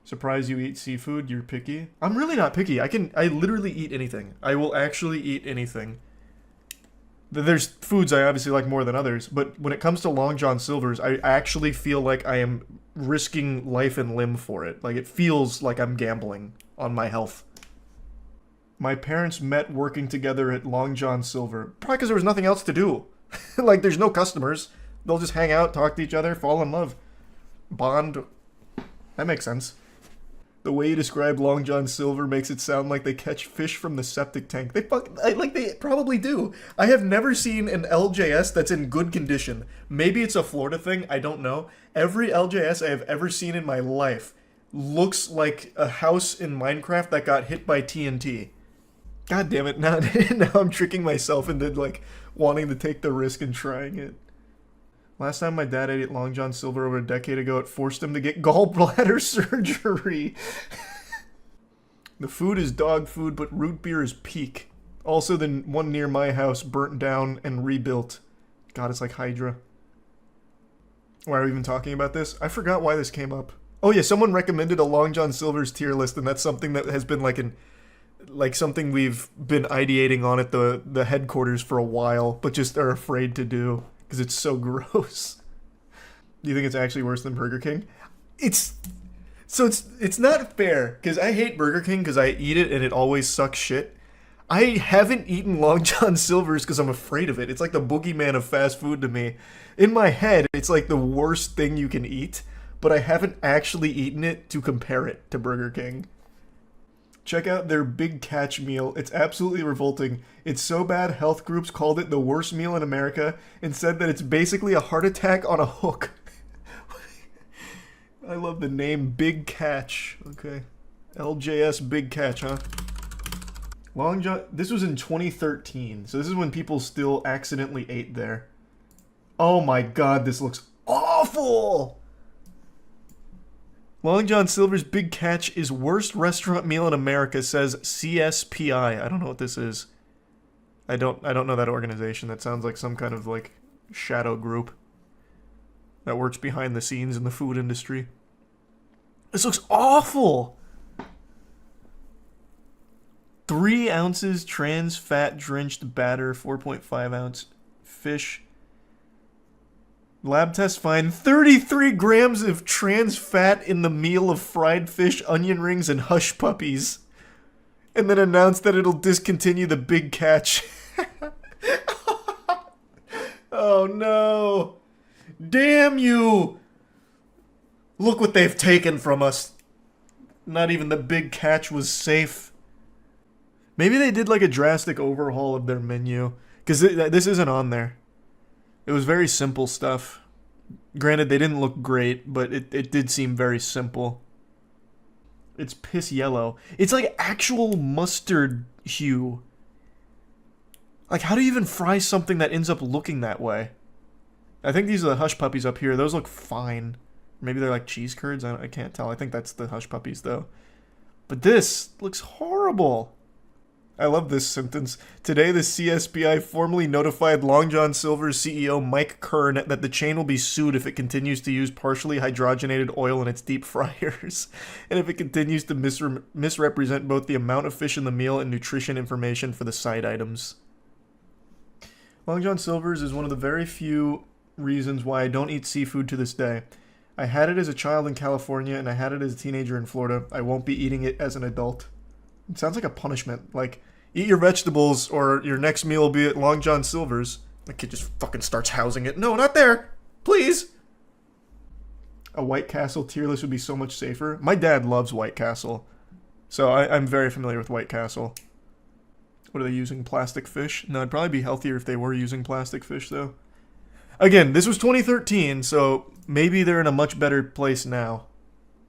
Surprised you eat seafood? You're picky? I'm really not picky. I literally eat anything. I will actually eat anything. There's foods I obviously like more than others, but when it comes to Long John Silver's, I actually feel like I am risking life and limb for it. Like, it feels like I'm gambling on my health. My parents met working together at Long John Silver. Probably because there was nothing else to do. Like, there's no customers. They'll just hang out, talk to each other, fall in love. Bond. That makes sense. The way you describe Long John Silver makes it sound like they catch fish from the septic tank. They probably do. I have never seen an LJS that's in good condition. Maybe it's a Florida thing, I don't know. Every LJS I have ever seen in my life looks like a house in Minecraft that got hit by TNT. God damn it, now I'm tricking myself into, like, wanting to take the risk and trying it. Last time my dad ate at Long John Silver over a decade ago, it forced him to get gallbladder surgery. The food is dog food, but root beer is peak. Also, the one near my house burnt down and rebuilt. God, it's like Hydra. Why are we even talking about this? I forgot why this came up. Oh yeah, someone recommended a Long John Silver's tier list, and that's something that has been like something we've been ideating on at the headquarters for a while, but just are afraid to do because it's so gross. Do you think it's actually worse than Burger King? It's not fair because I hate Burger King because I eat it and it always sucks shit. I haven't eaten Long John Silver's because I'm afraid of it. It's like the boogeyman of fast food to me. In my head, it's like the worst thing you can eat, but I haven't actually eaten it to compare it to Burger King. Check out their Big Catch meal. It's absolutely revolting. It's so bad health groups called it the worst meal in America and said that it's basically a heart attack on a hook. I love the name Big Catch. Okay. LJS Big Catch, huh? Long John... This was in 2013, so this is when people still accidentally ate there. Oh my god, this looks awful! Long John Silver's Big Catch is worst restaurant meal in America, says CSPI. I don't know what this is. I don't know that organization. That sounds like some kind of, like, shadow group that works behind the scenes in the food industry. This looks awful! 3 ounces trans fat drenched batter, 4.5 ounce fish. Lab test find 33 grams of trans fat in the meal of fried fish, onion rings, and hush puppies. And then announced that it'll discontinue the Big Catch. Oh no. Damn you! Look what they've taken from us. Not even the Big Catch was safe. Maybe they did like a drastic overhaul of their menu. Because this isn't on there. It was very simple stuff. Granted, they didn't look great, but it did seem very simple. It's piss yellow. It's like actual mustard hue. Like, how do you even fry something that ends up looking that way? I think these are the hush puppies up here. Those look fine. Maybe they're like cheese curds. I can't tell. I think that's the hush puppies, though. But this looks horrible. I love this sentence. Today, the CSPI formally notified Long John Silver's CEO Mike Kern that the chain will be sued if it continues to use partially hydrogenated oil in its deep fryers, and if it continues to misrepresent both the amount of fish in the meal and nutrition information for the side items. Long John Silver's is one of the very few reasons why I don't eat seafood to this day. I had it as a child in California, and I had it as a teenager in Florida. I won't be eating it as an adult. It sounds like a punishment. Like, eat your vegetables or your next meal will be at Long John Silver's. The kid just fucking starts housing it. No, not there. Please. A White Castle tier list would be so much safer. My dad loves White Castle. So I'm very familiar with White Castle. What are they using? Plastic fish? No, it'd probably be healthier if they were using plastic fish, though. Again, this was 2013, so maybe they're in a much better place now.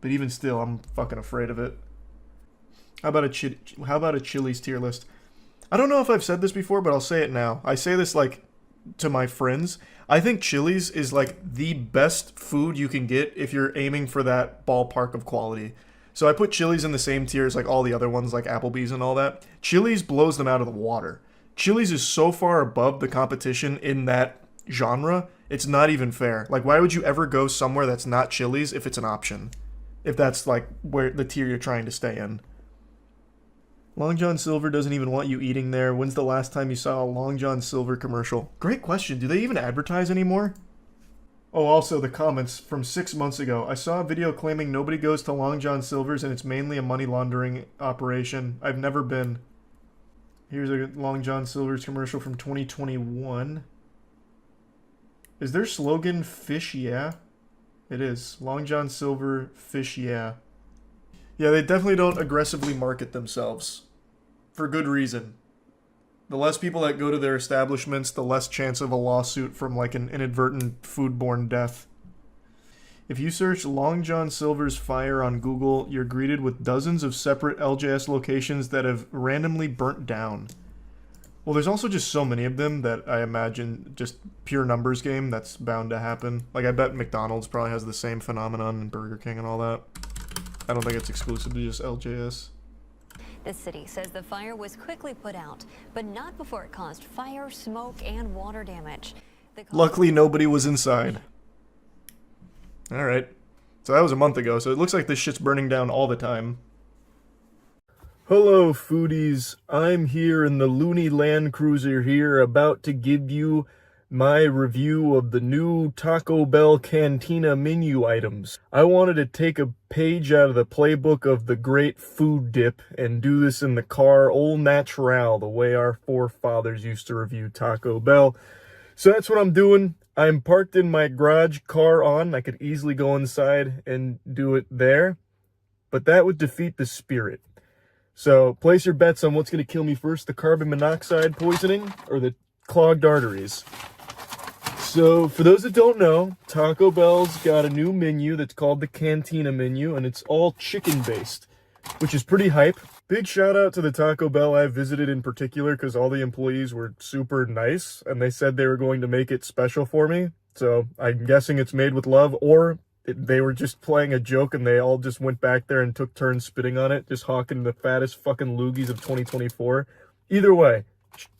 But even still, I'm fucking afraid of it. How about a Chili's tier list? I don't know if I've said this before, but I'll say it now. I say this, like, to my friends. I think Chili's is, like, the best food you can get if you're aiming for that ballpark of quality. So I put Chili's in the same tier as, like, all the other ones, like Applebee's and all that. Chili's blows them out of the water. Chili's is so far above the competition in that genre, it's not even fair. Like, why would you ever go somewhere that's not Chili's if it's an option? If that's, like, where the tier you're trying to stay in. Long John Silver doesn't even want you eating there. When's the last time you saw a Long John Silver commercial? Great question. Do they even advertise anymore? Oh, also the comments from 6 months ago. I saw a video claiming nobody goes to Long John Silver's and it's mainly a money laundering operation. I've never been. Here's a Long John Silver's commercial from 2021. Is their slogan Fish Yeah? It is. Long John Silver, Fish Yeah. Yeah, they definitely don't aggressively market themselves. For good reason. The less people that go to their establishments, the less chance of a lawsuit from, like, an inadvertent foodborne death. If you search Long John Silver's fire on Google, you're greeted with dozens of separate LJS locations that have randomly burnt down. Well, there's also just so many of them that I imagine just pure numbers game, that's bound to happen. Like, I bet McDonald's probably has the same phenomenon and Burger King and all that. I don't think it's exclusive to just LJS. The city says the fire was quickly put out, but not before it caused fire, smoke, and water damage. Luckily, nobody was inside. Alright. So that was a month ago, so it looks like this shit's burning down all the time. Hello, foodies. I'm here in the Looney Land Cruiser here, about to give you my review of the new Taco Bell Cantina menu items. I wanted to take a page out of the playbook of the great food dip and do this in the car au naturel, the way our forefathers used to review Taco Bell. So that's what I'm doing. I'm parked in my garage, car on. I could easily go inside and do it there, but that would defeat the spirit. So place your bets on what's going to kill me first, the carbon monoxide poisoning or the clogged arteries. So, for those that don't know, Taco Bell's got a new menu that's called the Cantina menu, and it's all chicken-based, which is pretty hype. Big shout out to the Taco Bell I visited in particular, because all the employees were super nice, and they said they were going to make it special for me. So, I'm guessing it's made with love, or they were just playing a joke, and they all just went back there and took turns spitting on it, just hawking the fattest fucking loogies of 2024. Either way,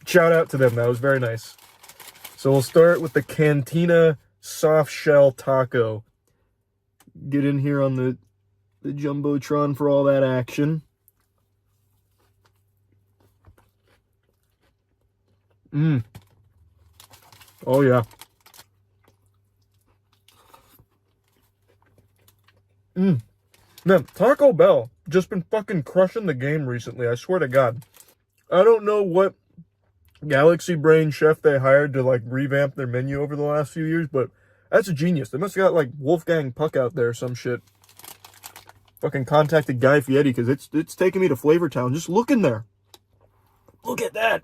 shout out to them. That was very nice. So we'll start with the Cantina soft shell taco. Get in here on the Jumbotron for all that action. Oh yeah. Man, Taco Bell just been fucking crushing the game recently, I swear to God. I don't know what Galaxy Brain chef they hired to, like, revamp their menu over the last few years, but that's a genius. They must have got, like, Wolfgang Puck out there or some shit. Fucking contacted Guy Fieri, because it's taking me to Flavor Town. Just look in there. Look at that.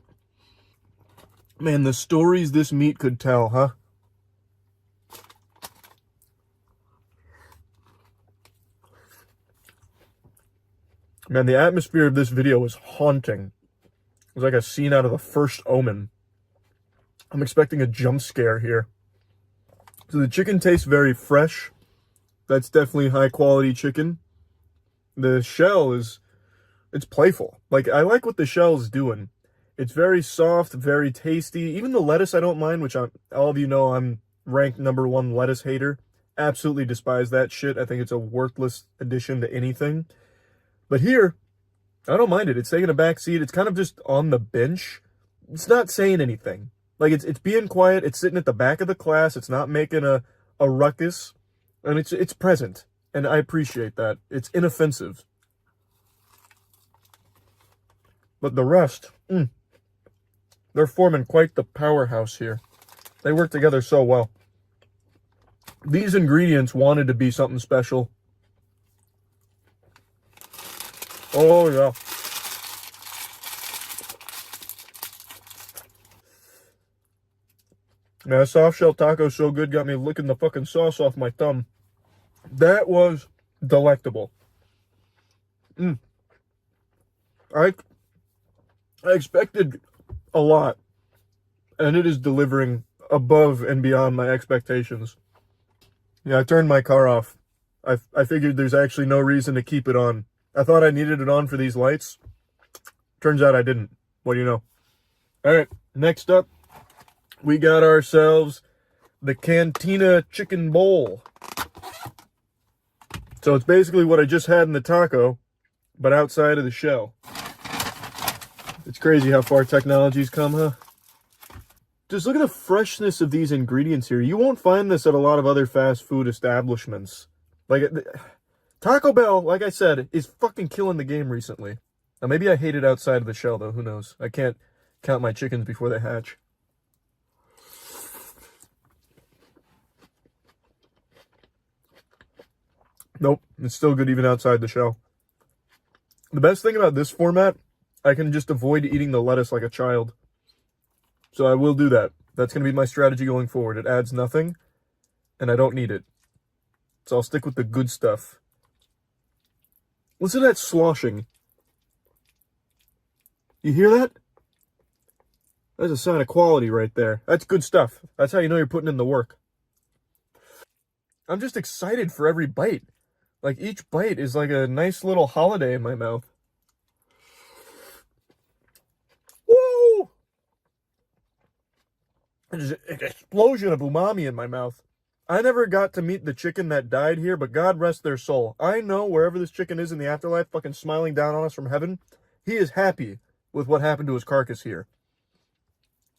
Man, the stories this meat could tell, huh? Man, the atmosphere of this video was haunting. It was like a scene out of the first Omen. I'm expecting a jump scare here. So the chicken tastes very fresh. That's definitely high quality chicken. The shell it's playful. Like, I like what the shell's doing. It's very soft, very tasty. Even the lettuce I don't mind, which all of you know I'm ranked #1 lettuce hater. Absolutely despise that shit. I think it's a worthless addition to anything. But here, I don't mind it. It's taking a back seat. It's kind of just on the bench. It's not saying anything. Like, it's being quiet. It's sitting at the back of the class. It's not making a ruckus. And it's present. And I appreciate that. It's inoffensive. But the rest, they're forming quite the powerhouse here. They work together so well. These ingredients wanted to be something special. Oh, yeah. Man, a soft shell taco so good, got me licking the fucking sauce off my thumb. That was delectable. I expected a lot, and it is delivering above and beyond my expectations. Yeah, I turned my car off. I figured there's actually no reason to keep it on. I thought I needed it on for these lights. Turns out I didn't. What do you know? Alright, next up, we got ourselves the Cantina Chicken Bowl. So it's basically what I just had in the taco, but outside of the shell. It's crazy how far technology's come, huh? Just look at the freshness of these ingredients here. You won't find this at a lot of other fast food establishments. Like, Taco Bell, like I said, is fucking killing the game recently. Now, maybe I hate it outside of the shell, though. Who knows? I can't count my chickens before they hatch. Nope, it's still good even outside the shell. The best thing about this format, I can just avoid eating the lettuce like a child. So I will do that. That's going to be my strategy going forward. It adds nothing, and I don't need it. So I'll stick with the good stuff. Listen to that sloshing. You hear that? That's a sign of quality right there. That's good stuff. That's how you know you're putting in the work. I'm just excited for every bite. Like, each bite is like a nice little holiday in my mouth. Woo! There's an explosion of umami in my mouth. I never got to meet the chicken that died here, but God rest their soul. I know wherever this chicken is in the afterlife, fucking smiling down on us from heaven, he is happy with what happened to his carcass here.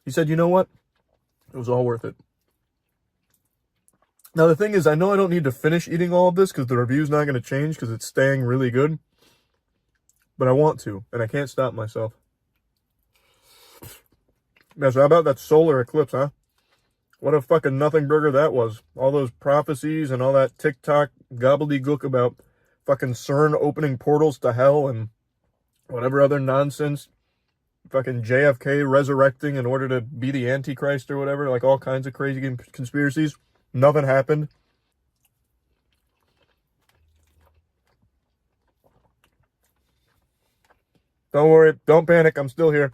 He said, you know what? It was all worth it. Now, the thing is, I know I don't need to finish eating all of this because the review's not going to change because it's staying really good. But I want to, and I can't stop myself. Yeah, so how about that solar eclipse, huh? What a fucking nothing burger that was. All those prophecies and all that TikTok gobbledygook about fucking CERN opening portals to hell and whatever other nonsense. Fucking JFK resurrecting in order to be the Antichrist or whatever. Like all kinds of crazy conspiracies. Nothing happened. Don't worry. Don't panic. I'm still here.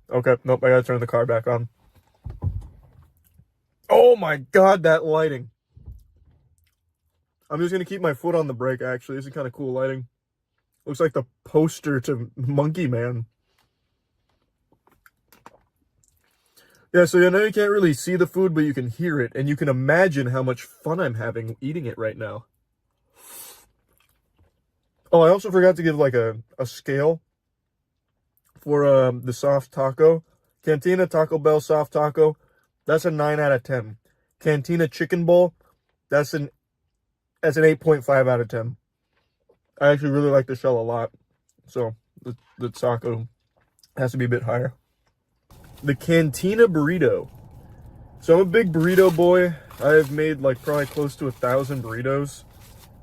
Okay. Nope. I gotta turn the car back on. Oh my god, that lighting. I'm just going to keep my foot on the brake, actually. This is kind of cool lighting. Looks like the poster to Monkey Man. Yeah, so you know you can't really see the food, but you can hear it. And you can imagine how much fun I'm having eating it right now. Oh, I also forgot to give like a scale for the soft taco. Cantina Taco Bell soft taco. That's a 9 out of 10. Cantina Chicken Bowl, that's an 8.5 out of 10. I actually really like the shell a lot. So, the taco has to be a bit higher. The Cantina Burrito. So, I'm a big burrito boy. I have made like probably close to 1,000 burritos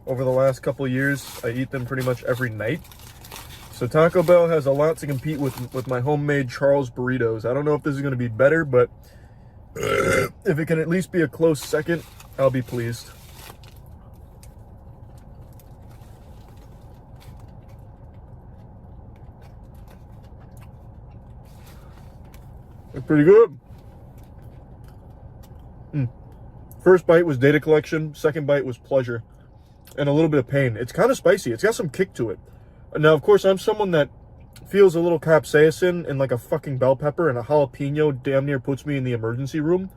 over the last couple of years. I eat them pretty much every night. So, Taco Bell has a lot to compete with my homemade Charles burritos. I don't know if this is going to be better, but if it can at least be a close second, I'll be pleased. It's pretty good. First bite was data collection. Second bite was pleasure. And a little bit of pain. It's kind of spicy. It's got some kick to it. Now, of course, I'm someone that feels a little capsaicin and like a fucking bell pepper and a jalapeno damn near puts me in the emergency room.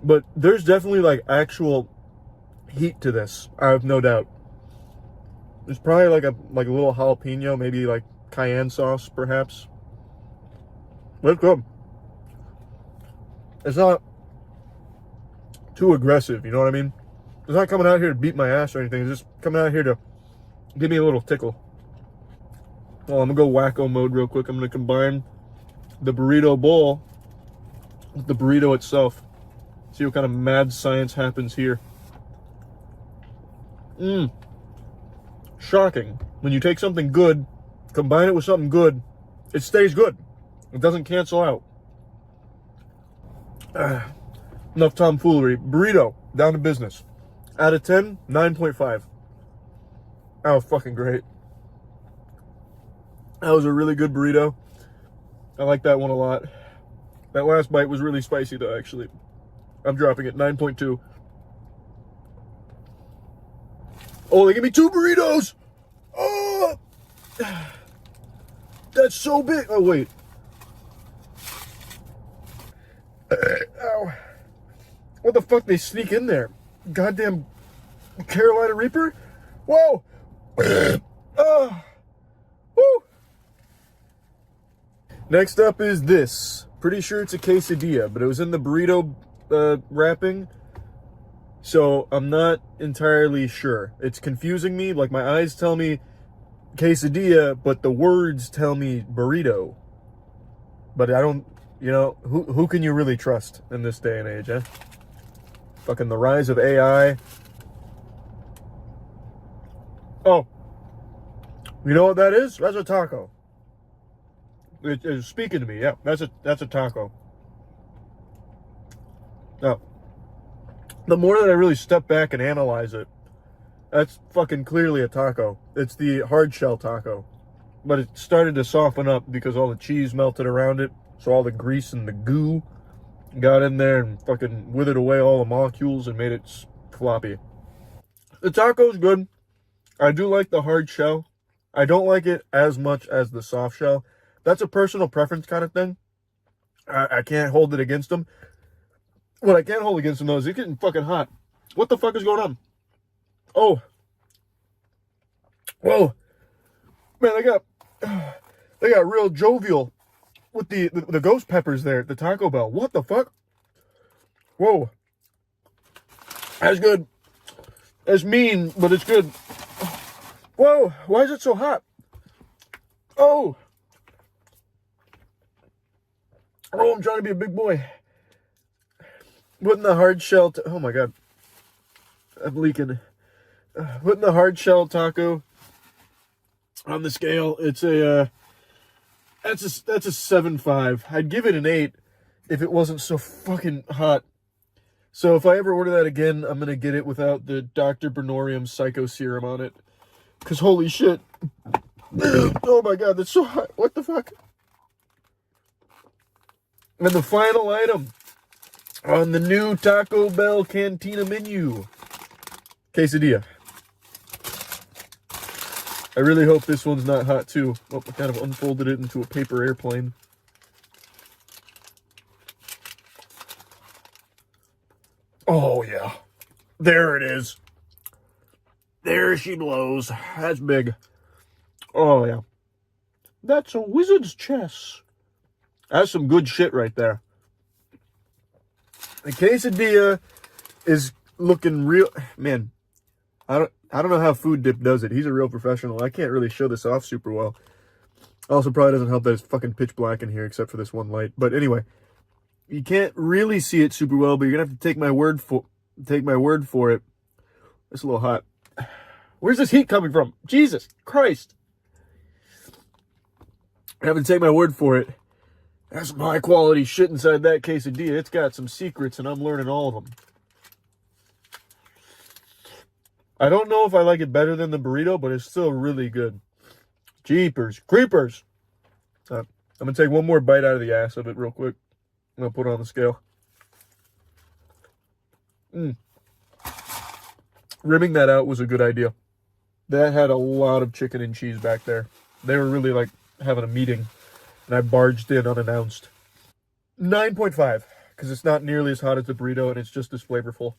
But there's definitely like actual heat to this. I have no doubt. There's probably like a little jalapeno, maybe like cayenne sauce, perhaps. But it's good. It's not too aggressive, you know what I mean? It's not coming out here to beat my ass or anything. It's just coming out here to give me a little tickle. Well, I'm going to go wacko mode real quick. I'm going to combine the burrito bowl with the burrito itself. See what kind of mad science happens here. Shocking. When you take something good, combine it with something good, it stays good. It doesn't cancel out. Enough tomfoolery. Burrito, down to business. Out of 10, 9.5. That was fucking great. That was a really good burrito. I like that one a lot. That last bite was really spicy though, actually. I'm dropping it, 9.2. Oh, they give me 2 burritos! Oh! That's so big. Oh, wait. Ow. What the fuck? They sneak in there. Goddamn Carolina Reaper? Whoa! Woo! Next up is this. Pretty sure it's a quesadilla, but it was in the burrito wrapping. So I'm not entirely sure. It's confusing me. Like my eyes tell me quesadilla, but the words tell me burrito. But I don't, you know, who can you really trust in this day and age, eh? Fucking the rise of AI. Oh. You know what that is? That's a taco. It's speaking to me, yeah. That's a taco. Now, the more that I really step back and analyze it, that's fucking clearly a taco. It's the hard shell taco. But it started to soften up because all the cheese melted around it. So all the grease and the goo got in there and fucking withered away all the molecules and made it floppy. The taco's good. I do like the hard shell. I don't like it as much as the soft shell. That's a personal preference kind of thing. I can't hold it against them. What I can't hold against them though is it's getting fucking hot. What the fuck is going on? Oh. Whoa. Man, they got real jovial with the ghost peppers there at the Taco Bell. What the fuck? Whoa. That's good. That's mean, but it's good. Whoa. Why is it so hot? Oh. Oh, I'm trying to be a big boy. Putting the hard shell... oh, my God. I'm leaking. Putting the hard shell taco on the scale, it's a... That's a 7.5. I'd give it an 8 if it wasn't so fucking hot. So if I ever order that again, I'm going to get it without the Dr. Bernorium Psycho Serum on it. Because holy shit. Oh, my God, that's so hot. What the fuck? And the final item on the new Taco Bell Cantina menu. Quesadilla. I really hope this one's not hot too. Oh, I kind of unfolded it into a paper airplane. Oh yeah. There it is. There she blows. That's big. Oh yeah. That's a wizard's chess. That's some good shit right there. The quesadilla is looking real. Man, I don't know how Food Dip does it. He's a real professional. I can't really show this off super well. Also, probably doesn't help that it's fucking pitch black in here except for this one light. But anyway, you can't really see it super well, but you're gonna have to take my word for it. It's a little hot. Where's this heat coming from? Jesus Christ! I have to take my word for it. There's some high quality shit inside that quesadilla. It's got some secrets, and I'm learning all of them. I don't know if I like it better than the burrito, but it's still really good. Jeepers creepers. I'm going to take one more bite out of the ass of it real quick. I'm gonna put it on the scale. Rimming that out was a good idea. That had a lot of chicken and cheese back there. They were really like having a meeting, and I barged in unannounced. 9.5, because it's not nearly as hot as the burrito, and it's just as flavorful.